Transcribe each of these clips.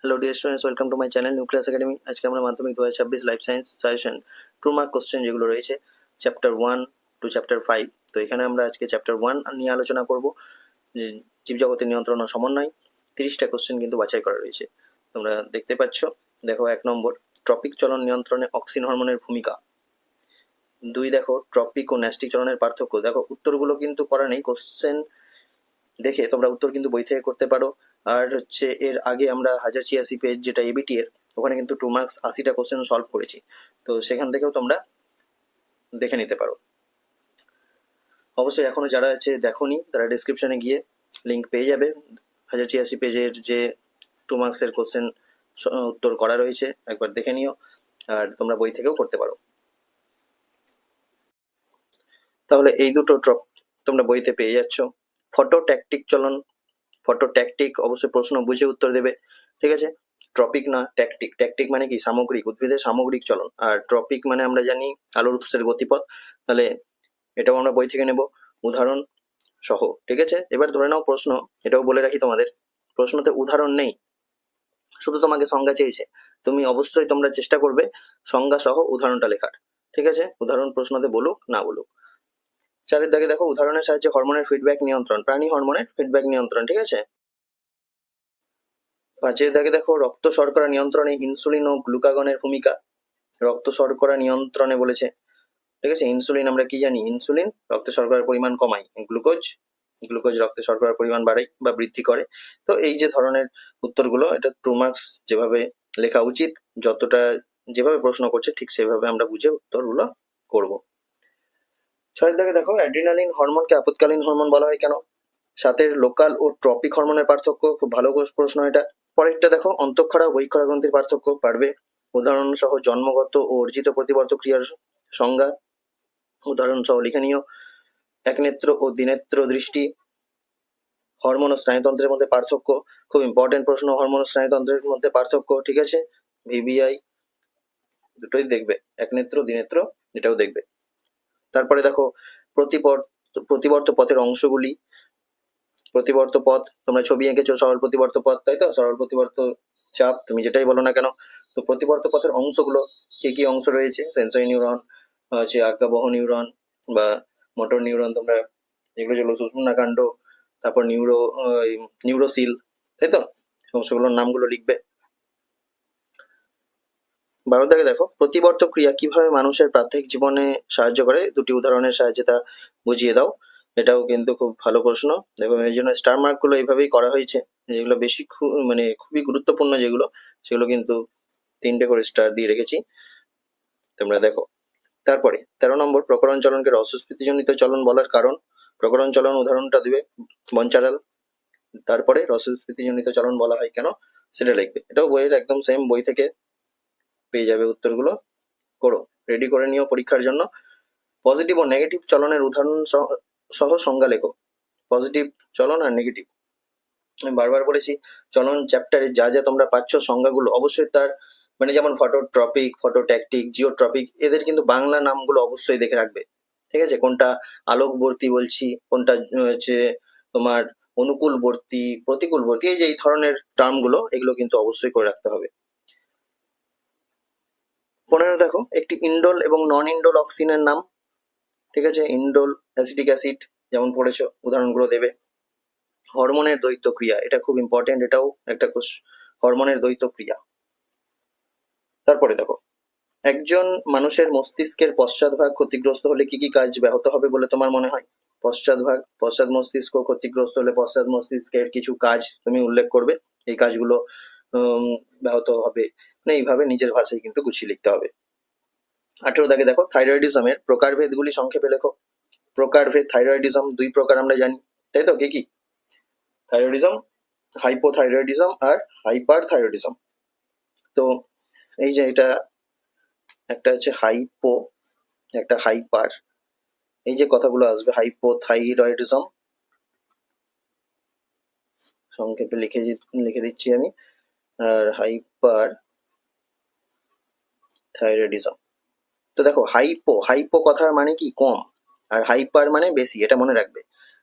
Hello dear students, welcome to my channel Nucleus Academy. আজকে আমরা মাধ্যমিক 2026 life science suggestion 2 mark question যেগুলো রয়েছে চ্যাপ্টার 1 টু চ্যাপ্টার 5। তো এখানে আমরা আজকে চ্যাপ্টার 1 নিয়ে আলোচনা করব, যে জীবজগতের নিয়ন্ত্রণ ও সমন্বয়। 30টা কোশ্চেন কিন্তু বাছাই করা রয়েছে, তোমরা দেখতে পাচ্ছ। দেখো 1 নম্বর, ট্রপিক চলন নিয়ন্ত্রণে অক্সিন হরমোনের ভূমিকা। 2 দেখো, ট্রপিক ও ন্যাস্টিক চলনের পার্থক্য। দেখো উত্তরগুলো কিন্তু করা নেই, কোশ্চেন দেখে তোমরা উত্তর কিন্তু বই থেকে করতে পারো। আর হচ্ছে এর আগে আমরা 1086 পেজ যেটা এবিটি এর, ওখানে কিন্তু 2 মার্কস 80টা কোশ্চেন সলভ করেছি, তো সেখান থেকেও তোমরা দেখে নিতে পারো। অবশ্যই এখনো যারা আছে দেখোনি তারা ডেসক্রিপশনে গিয়ে লিঙ্ক পেয়ে যাবে। 1086 পেজের যে 2 মার্কসের কোশ্চেন উত্তর করা রয়েছে, একবার দেখে নিও। আর তোমরা বই থেকেও করতে পারো। তাহলে এই দুটো তোমরা বইতে পেয়ে যাচ্ছ। ফটোট্যাকটিক চলন, ফটোট্যাকটিক অবশ্যই প্রশ্ন বুঝে উত্তর দেবে, ঠিক আছে। ট্রপিক না ট্যাকটিক, ট্যাকটিক মানে কি সামগ্রিক, উদ্ভিদের সামগ্রিক চলন। আর ট্রপিক মানে আমরা জানি আলোর উৎসের গতিপথ। তাহলে এটাও আমরা বই থেকে নেব উদাহরণ সহ, ঠিক আছে। এবার ধরে নাও প্রশ্ন, এটাও বলে রাখি তোমাদের, প্রশ্নতে উদাহরণ নেই, শুধু তোমাকে সংজ্ঞা চেয়েছে। তুমি অবশ্যই তোমরা চেষ্টা করবে সংজ্ঞা সহ উদাহরণটা লেখার, ঠিক আছে। উদাহরণ প্রশ্নতে বলুক না বলুক। 4 দাগে দেখো, উদাহরণের সাহায্যে হরমোনের ফিডব্যাক নিয়ন্ত্রণ, প্রাণী হরমোনের ফিডব্যাক নিয়ন্ত্রণ, ঠিক আছে। 5 দাগে দেখো, রক্ত শর্করা নিয়ন্ত্রণে ইনসুলিন ও গ্লুকাগনের ভূমিকা। রক্ত শর্করা নিয়ন্ত্রণে বলেছে, ঠিক আছে। ইনসুলিন আমরা কি জানি, ইনসুলিন রক্ত শর্করার পরিমাণ কমায়, গ্লুকোজ রক্তে শর্করার পরিমাণ বাড়ায় বা বৃদ্ধি করে। তো এই যে ধরনের উত্তরগুলো, এটা 2 মার্কস যেভাবে লেখা উচিত, যতটা যেভাবে প্রশ্ন করছে ঠিক সেভাবে আমরা বুঝে উত্তরগুলো করব। 6 দাগে দেখো, অ্যাড্রিনালিন হরমোনকে আপৎকালীন হরমোন বলা হয় কেন। 7 লোকাল ও ট্রপিক হরমোনের পার্থক্য, খুব ভালো প্রশ্ন এটা। পরেরটা দেখো, অন্তঃক্ষরা ও বহিঃক্ষরা গ্রন্থির পার্থক্য, পারবে। উদাহরণ সহ জন্মগত ও অর্জিত প্রতিবর্ত ক্রিয়ার সংজ্ঞা, উদাহরণ সহ লিখে নিও। একনেত্র ও দ্বিনেত্র দৃষ্টি, হরমোন ও স্নায়ুতন্ত্রের মধ্যে পার্থক্য, খুব ইম্পর্টেন্ট প্রশ্ন, হরমোন ও স্নায়ুতন্ত্রের মধ্যে পার্থক্য, ঠিক আছে। ভিবিআই দুটোই দেখবে, একনেত্র দ্বিনেত্র এটাও দেখবে। তারপরে দেখো, প্রতিবর্ত পথের অংশগুলি। প্রতিবর্ত পথ, তোমরা ছবি এঁকেছো সরল প্রতিবর্ত পথ, তাই তো, সরল প্রতিবর্ত চাপ, তুমি যেটাই বলো না কেন। তো প্রতিবর্ত পথের অংশগুলো কি কি অংশ রয়েছে, সেন্সরি নিউরন, হচ্ছে আজ্ঞাবহ নিউরন বা মোটর নিউরন, তোমরা যেগুলো যেগুলো সুষুম্নাকাণ্ড, তারপর নিউরোসিল, তাই তো, অংশগুলোর নামগুলো লিখবে। 12 দাগে দেখো, প্রতিবর্ত ক্রিয়া কিভাবে মানুষের প্রাত্যহিক জীবনে সাহায্য করে, 2টি উদাহরণের সাহায্যে তা বুঝিয়ে দাও। এটাও কিন্তু খুব ভালো প্রশ্ন। দেখো এই জন্য স্টার মার্ক গুলো এইভাবেই করা হয়েছে, যেগুলো বেশি মানে খুবই গুরুত্বপূর্ণ যেগুলো, সেগুলো কিন্তু 3টে করে স্টার দিয়ে রেখেছি, তোমরা দেখো। তারপরে 13 নম্বর, প্রকরণ চলনকে রসস্ফীতিজনিত চলন বলার কারণ। প্রকরণ চলন উদাহরণটা দিবে, বনচারাল। তারপরে রসস্ফীতিজনিত চলন বলা হয় কেন সেটা লিখবে। এটাও বইয়ের একদম সেম বই থেকে পেয়ে যাবে, উত্তরগুলো করো, রেডি করে নিও পরীক্ষার জন্য। পজিটিভ ও নেগেটিভ চলনের উদাহরণ সহ সংজ্ঞা লেখো। পজিটিভ চলন আর নেগেটিভ, আমি বারবার বলেছি, চলন চ্যাপ্টারে যা যা তোমরা পাচ্ছ সংজ্ঞাগুলো অবশ্যই তার মানে, যেমন ফটোট্রপিক, ফটোট্যাকটিক, জিওট্রপিক, এদের কিন্তু বাংলা নামগুলো অবশ্যই দেখে রাখবে, ঠিক আছে। কোনটা আলোকবর্তী বলছি, কোনটা হচ্ছে তোমার অনুকূলবর্তী, প্রতিকূলবর্তী, এই যে এই ধরনের টার্মগুলো, এগুলো কিন্তু অবশ্যই করে রাখতে হবে। 15 দেখো, একটি ইন্ডোল এবং নন ইন্ডোল অক্সিনের নাম, ঠিক আছে। ইন্ডোল অ্যাসিটিক অ্যাসিড যেমন পড়েছো, উদাহরণগুলো দেবে। হরমোনের দ্বৈত ক্রিয়া, এটা খুব ইম্পর্টেন্ট, এটাও একটা হরমোনের দ্বৈত ক্রিয়া। তারপরে দেখো, একজন মানুষের মস্তিষ্কের পশ্চাৎভাগ ক্ষতিগ্রস্ত হলে কি কি কাজ ব্যাহত হবে বলে তোমার মনে হয়। পশ্চাৎ মস্তিষ্ক ক্ষতিগ্রস্ত হলে পশ্চাৎ মস্তিষ্কের কিছু কাজ তুমি উল্লেখ করবে, এই কাজগুলো ব্যাহত হবে, মানে এইভাবে নিজের ভাষায় কিন্তু গুছিয়ে লিখতে হবে। 18 দাগে দেখো, থাইরয়েডিজমের প্রকারভেদগুলি সংক্ষেপে লেখো। প্রকারভেদ, থাইরয়েডিজম 2 প্রকার আমরা জানি, তাই তো, কি কি, থাইরয়েডিজম, হাইপোথাইরয়েডিজম আর হাইপার থাইরয়েডিজম। তো এই যে এটা একটা হচ্ছে হাইপো, একটা হাইপার, এই যে কথাগুলো আসবে, হাইপোথাইরয়েডিজম সংক্ষেপে লিখে দিচ্ছি আমি, আর হাইপার থাইরয়েডিজম। তো দেখো, হাইপো কথার মানে কি কম, আর হাইপার মানে বেশি, এটা মনে রাখবে।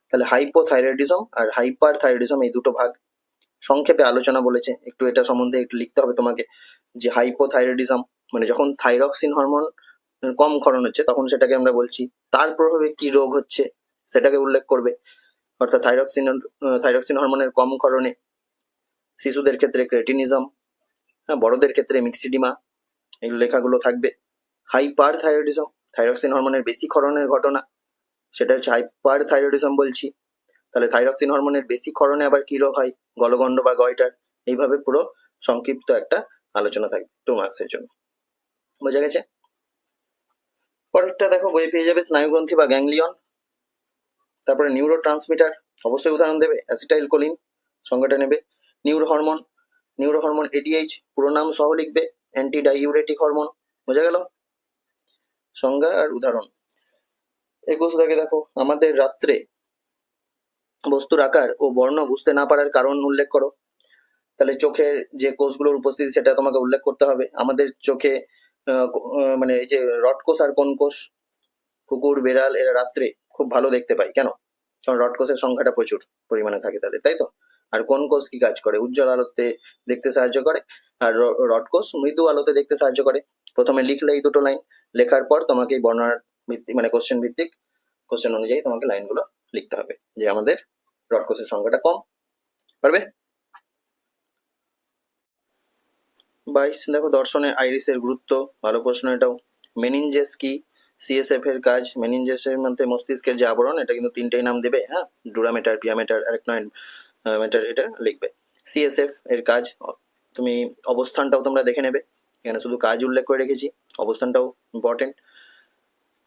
তাহলে হাইপোথাইরয়েডিজম আর হাইপার থাইরয়েডিজম এই দুটো ভাগ। সংক্ষেপে আলোচনা বলেছে, একটু এটা সম্বন্ধে একটু লিখতে হবে তোমাকে, যে হাইপোথাইরয়েডিজম মানে যখন থাইরক্সিন হরমোন কম ক্ষরণ হচ্ছে তখন সেটাকে আমরা বলছি, তার প্রভাবে কি রোগ হচ্ছে সেটাকে উল্লেখ করবে। অর্থাৎ থাইরক্সিন হরমোনের কম ক্ষরণে শিশুদের ক্ষেত্রে ক্রেটিনিজম, বড়দের ক্ষেত্রে মিক্সিডিমা, এই লেখাগুলো থাকবে। হাইপার থাইরয়েডিজম, থাইরক্সিন হরমোনের বেশি ক্ষরণের ঘটনা, সেটা হচ্ছে হাইপার থাইরয়েডিজম বলছি। তাহলে থাইরক্সিন হরমোনের বেশি ক্ষরণে আবার কি রোগ হয়, গলগণ্ড বা গয়টার, এইভাবে পুরো সংক্ষিপ্ত একটা আলোচনা থাকবে 2 মার্কসের জন্য। বোঝা গেছে? পরেরটা দেখো, বই পেয়ে যাবে স্নায়ুগ্রন্থি বা গ্যাংলিয়ন। তারপরে নিউরো ট্রান্সমিটার, অবশ্যই উদাহরণ দেবে, অ্যাসিটাইল কোলিন সংজ্ঞাটা নেবে। নিউরো হরমোন এডিএইচ, পুরো নাম সহ লিখবে, অ্যান্টি ডাইউরেটিক হরমোন। বোঝা গেল সংজ্ঞা আর উদাহরণ। 21 দাগে দেখো, আমাদের রাত্রে বস্তুর আকার ও বর্ণ বুঝতে না পারার কারণ উল্লেখ করো। তাহলে চোখের যে কোষগুলোর উপস্থিতি সেটা তোমাকে উল্লেখ করতে হবে। আমাদের চোখে মানে এই যে রড কোষ আর কোন কোষ, কুকুর বেড়াল এরা রাত্রে খুব ভালো দেখতে পায়, কেন? কারণ রড কোষের সংখ্যাটা প্রচুর পরিমাণে থাকে তাদের, তাই তো। আর কোন কোষ কি কাজ করে? উজ্জ্বল আলোতে দেখতে সাহায্য করে, আর রড কোষ মৃদু আলোতে দেখতে সাহায্য করে। প্রথমে লিখলে এই দুটো লাইন, লেখার পর তোমাকে এই বর্ণনার ভিত্তিক মানে কোশ্চেন ভিত্তিক, কোশ্চেন অনুযায়ী তোমাকে লাইনগুলো লিখতে হবে যে আমাদের রড কোষের সংখ্যাটা কম। পারবে? 22 দেখো, দর্শনে আইরিসের গুরুত্ব, ভালো প্রশ্ন এটাও। মেনিনজেস কি? সিএসএফ এর কাজ, মেনিনজেসের মধ্যে মস্তিষ্কের যে আবরণ, এটা কিন্তু তিনটেই নাম দেবে, হ্যাঁ, ডুরামেটার, পিয়ামেটার, আরেকনয়েড মেটার, এটা লিখবে। সিএসএফ এর কাজ, তুমি অবস্থানটাও তোমরা দেখে নেবে, এখানে শুধু কাজ উল্লেখ করে রেখেছি, অবস্থানটাও ইম্পর্টেন্ট।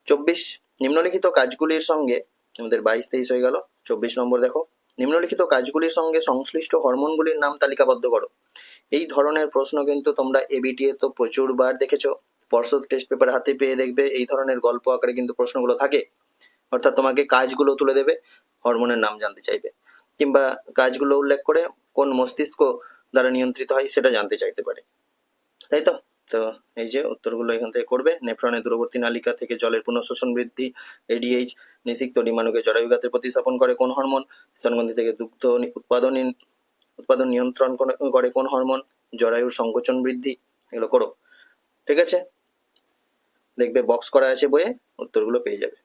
24 নিম্নলিখিত কাজগুলির সঙ্গে, আমাদের 22 23 হয়ে গেল, 24 নম্বর দেখো, নিম্নলিখিত কাজগুলির সঙ্গে সংশ্লিষ্ট হরমোনগুলির নাম তালিকাবদ্ধ করো। এই ধরনের প্রশ্ন কিন্তু তোমরা এবিটিএ তো প্রচুর বার দেখেছো, পর্ষদ টেস্ট পেপার হাতে পেয়ে দেখবে এই ধরনের গল্প আকারে কিন্তু প্রশ্নগুলো থাকে। অর্থাৎ তোমাকে কাজগুলো তুলে দেবে, হরমোনের নাম জানতে চাইবে, কিংবা কাজগুলো উল্লেখ করে কোন মস্তিষ্ক দ্বারা নিয়ন্ত্রিত হয় সেটা জানতে চাইতে পারে, তাই তো। তো এই যে উত্তরগুলো এখান থেকে করবে। নেফ্রনের দূরবর্তী নালিকা থেকে জলের পুনঃশোষণ বৃদ্ধি, এডিএইচ। নিষিক্ত ডিম্বাণুকে জরায়ুঘাতে প্রতিস্থাপন করে কোন হরমোন? স্তনগ্রন্থি থেকে দুগ্ধ উৎপাদন নিয়ন্ত্রণ করে কোন হরমোন? জরায়ুর সংকোচন বৃদ্ধি। এগুলো করো, ঠিক আছে? দেখবে বক্স করা আছে বইয়ে, উত্তরগুলো পেয়ে যাবে।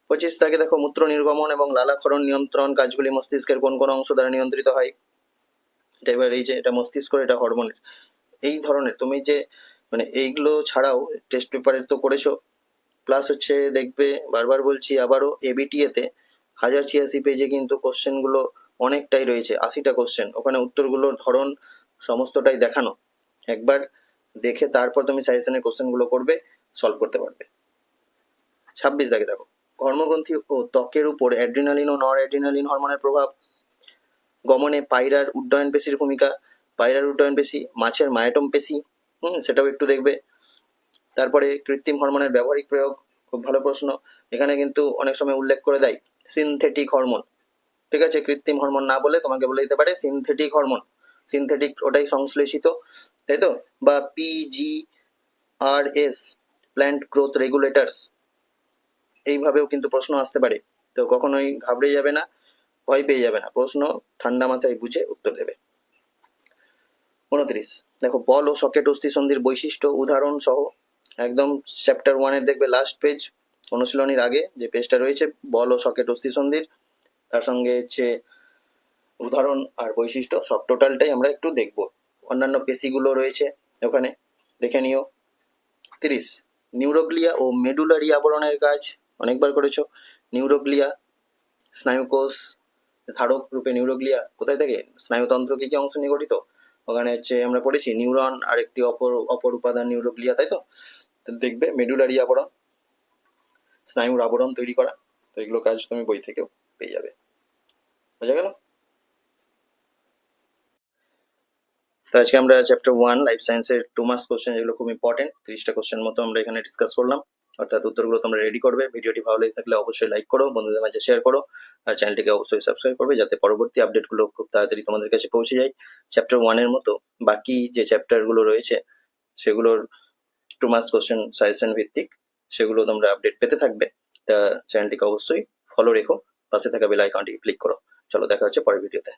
25 তাকে দেখো, মূত্র নির্গমন এবং লালাক্ষরণ নিয়ন্ত্রণ কাজগুলি মস্তিষ্কের কোন কোন অংশ দ্বারা নিয়ন্ত্রিত হয়? এটা এবার এই যে এটা মস্তিষ্ক, এটা হরমোনের। এই ধরনের তুমি যে মানে এইগুলো ছাড়াও টেস্ট পেপারে তো করেছো, প্লাস হচ্ছে দেখবে, বারবার বলছি আবারও, এবিটিএ তে 1086 পেজে কিন্তু কোশ্চেনগুলো অনেকটাই রয়েছে, 80টা কোশ্চেন, ওখানে উত্তরগুলোর ধরন সমস্তটাই দেখানো। একবার দেখে তারপর তুমি সাজেশনের কোশ্চেনগুলো করবে, সলভ করতে পারবে। 26 দেখো, কর্মগ্রন্থি ও ত্বকের উপর অ্যাড্রিনালিন ও নর অ্যাড্রিনালিন হরমোনের প্রভাব। গমনে পায়রার উড্ডয়ন পেশির ভূমিকা, পায়রার উড্ডয়ন পেশি, মাছের মায়োটম পেশি, সেটাও একটু দেখবে। তারপরে কৃত্রিম হরমোনের ব্যবহারিক প্রয়োগ, খুব ভালো প্রশ্ন, এখানে কিন্তু অনেক সময় উল্লেখ করে দেয় সিনথেটিক হরমোন, ঠিক আছে, কৃত্রিম হরমোন না বলে তোমাকে বলে দিতে পারে সিনথেটিক হরমোন, সিনথেটিক ওটাই সংশ্লেষিত, তাই তো, বা PGRS, প্ল্যান্ট গ্রোথ রেগুলেটরস, এইভাবেও কিন্তু প্রশ্ন আসতে পারে। তো কখনোই ঘাবড়ে যাবে না, ভয় পেয়ে যাবে না, প্রশ্ন ঠান্ডা মাথায় বুঝে উত্তর দেবে। 29 দেখো, বল ও সকেট অস্থিসন্ধির বৈশিষ্ট্য উদাহরণ সহ, একদম চ্যাপ্টার 1 দেখবে লাস্ট পেজ, অনুশীলনীর আগে যে পেজটা রয়েছে বল ও সকেট অস্থিসন্ধির, তার সঙ্গে হচ্ছে উদাহরণ আর বৈশিষ্ট্য, সব টোটালটাই আমরা একটু দেখব। অন্যান্য পেশিগুলো রয়েছে ওখানে, দেখে নিও। 30 নিউরোগ্লিয়া ও মেডুলারি আবরণের কাজ, অনেকবার করেছো। নিউরোগ্লিয়া স্নায়ুকোষ ধারক রূপে, নিউরোগ্লিয়া কোথায় থাকে? স্নায়ুতন্ত্র কি কি অংশ নিয়ে গঠিত? ওখানে হচ্ছে আমরা পড়েছি নিউরন আর একটি অপর উপাদান নিউরোগ্লিয়া, তাই তো। দেখবে মেডুলারি আবরণ, স্নায়ুর আবরণ তৈরি করা, তো এগুলো কাজ তুমি বই থেকেও পেয়ে যাবে। বোঝা গেল? তো আজকে আমরা চ্যাপ্টার 1 লাইফ সায়েন্সের 2 মার্কস কোশ্চেন, যেগুলো খুব ইম্পর্টেন্ট, 30টা কোশ্চেন মতো আমরা এখানে ডিসকাস করলাম, অর্থাৎ উত্তরগুলো তোমরা রেডি করবে। ভিডিওটি ভালো লেগে থাকলে অবশ্যই লাইক করো, বন্ধুদের মাঝে শেয়ার করো, আর চ্যানেলটিকে অবশ্যই সাবস্ক্রাইব করবে যাতে পরবর্তী আপডেটগুলো খুব তাড়াতাড়ি তোমাদের কাছে পৌঁছে যায়। চ্যাপ্টার 1 এর মতো বাকি যে চ্যাপ্টারগুলো রয়েছে সেগুলোর 2 মার্কস কোশ্চেন সাজেশন ভিত্তিক, সেগুলো তোমরা আপডেট পেতে থাকবে। তা চ্যানেলটিকে অবশ্যই ফলো রেখো, পাশে থাকা বেল আইকনটিকে ক্লিক করো। চলো, দেখা হচ্ছে পরের ভিডিওতে।